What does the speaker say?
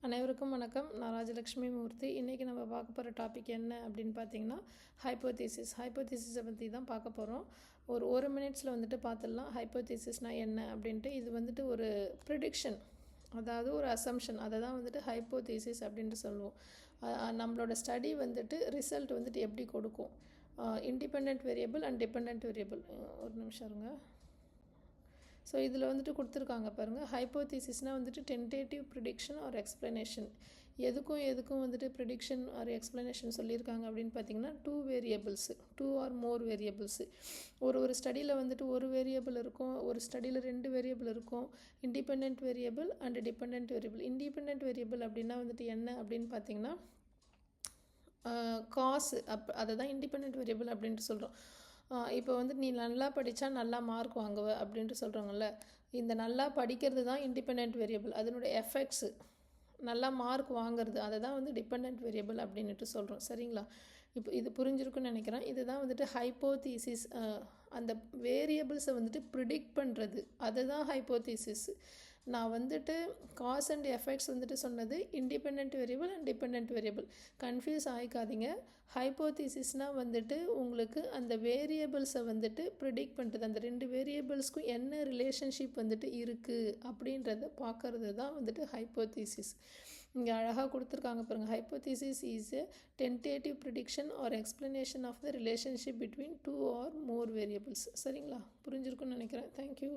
அனைவருக்கும் வணக்கம். நான் ராஜலக்ஷ்மி மூர்த்தி. இன்றைக்கி நம்ம பார்க்க போகிற டாபிக் என்ன அப்படின்னு பார்த்தீங்கன்னா ஹைப்போதீசிஸை பற்றி தான் பார்க்க போகிறோம். ஒரு மினிட்ஸில் வந்துட்டு பார்த்துடலாம் ஹைப்போதீசிஸ்னால் என்ன அப்படின்ட்டு. இது வந்துட்டு ஒரு ப்ரிடிக்ஷன், அதாவது ஒரு அசம்ஷன், அதை தான் வந்துட்டு ஹைப்போதீசிஸ் அப்படின்ட்டு சொல்லுவோம். நம்மளோட ஸ்டடி வந்துட்டு ரிசல்ட் வந்துட்டு எப்படி கொடுக்கும், independent variable and dependent variable. ஒரு நிமிஷம் இருங்க. ஸோ இதில் வந்துட்டு கொடுத்துருக்காங்க பாருங்கள். ஹைப்போதீசிஸ்னால் வந்துட்டு டென்டேட்டிவ் ப்ரிடிக்ஷன் ஆர் எக்ஸ்ப்ளனேஷன். எதுக்கும் வந்துட்டு ப்ரிடிக்ஷன் ஆர் எக்ஸ்ப்ளனேஷன் சொல்லியிருக்காங்க அப்படின்னு பார்த்தீங்கன்னா 2 வேரியபிள்ஸு, 2 ஆர் மோர் வேரியபிள்ஸு. ஒரு ஸ்டடியில் வந்துட்டு ஒரு வேரியபிள் இருக்கும், ஒரு ஸ்டடியில் 2 வேரியபிள் இருக்கும். Independent variable and dependent variable. Independent variable அப்படின்னா வந்துட்டு என்ன அப்படின்னு பார்த்தீங்கன்னா காசு, அதை தான் இண்டிபெண்ட் வேரியபிள் அப்படின்ட்டு சொல்கிறோம். இப்போ வந்து நீ நல்லா படித்தா நல்லா மார்க் வாங்குவ அப்படின்ட்டு சொல்கிறாங்கல்ல, இந்த நல்லா படிக்கிறது தான் இண்டிபெண்ட் வேரியபிள். அதனுடைய எஃபெக்ட்ஸு நல்லா மார்க் வாங்குறது, அதை தான் வந்து டிபெண்ட் வேரியபிள் அப்படின்ட்டு சொல்கிறோம். சரிங்களா? இப்போ இது புரிஞ்சிருக்குன்னு நினைக்கிறேன். இதுதான் வந்துட்டு ஹைப்போதீசிஸ். அந்த வேரியபிள்ஸை வந்துட்டு ப்ரிடிக்ட் பண்ணுறது, அதுதான் ஹைப்போதீசிஸ். நான் வந்துட்டு காஸ் அண்ட் எஃபெக்ட்ஸ் வந்துட்டு சொன்னது independent variable and dependent variable. Confuse ஆகிக்காதீங்க. ஹைப்போதீசிஸ்னால் வந்துட்டு உங்களுக்கு அந்த வேரியபிள்ஸை வந்துட்டு ப்ரிடிக்ட் பண்ணுறது, அந்த 2 வேரியபிள்ஸ்க்கும் என்ன ரிலேஷன்ஷிப் வந்துட்டு இருக்குது அப்படின்றத பார்க்கறது தான் வந்துட்டு ஹைப்போதீசிஸ். இங்கே அழகாக கொடுத்துருக்காங்க பாருங்கள். Hypothesis is a tentative prediction or explanation of the relationship between 2 or more variables. சரிங்களா? புரிஞ்சிருக்குன்னு நினைக்கிறேன். தேங்க்யூ.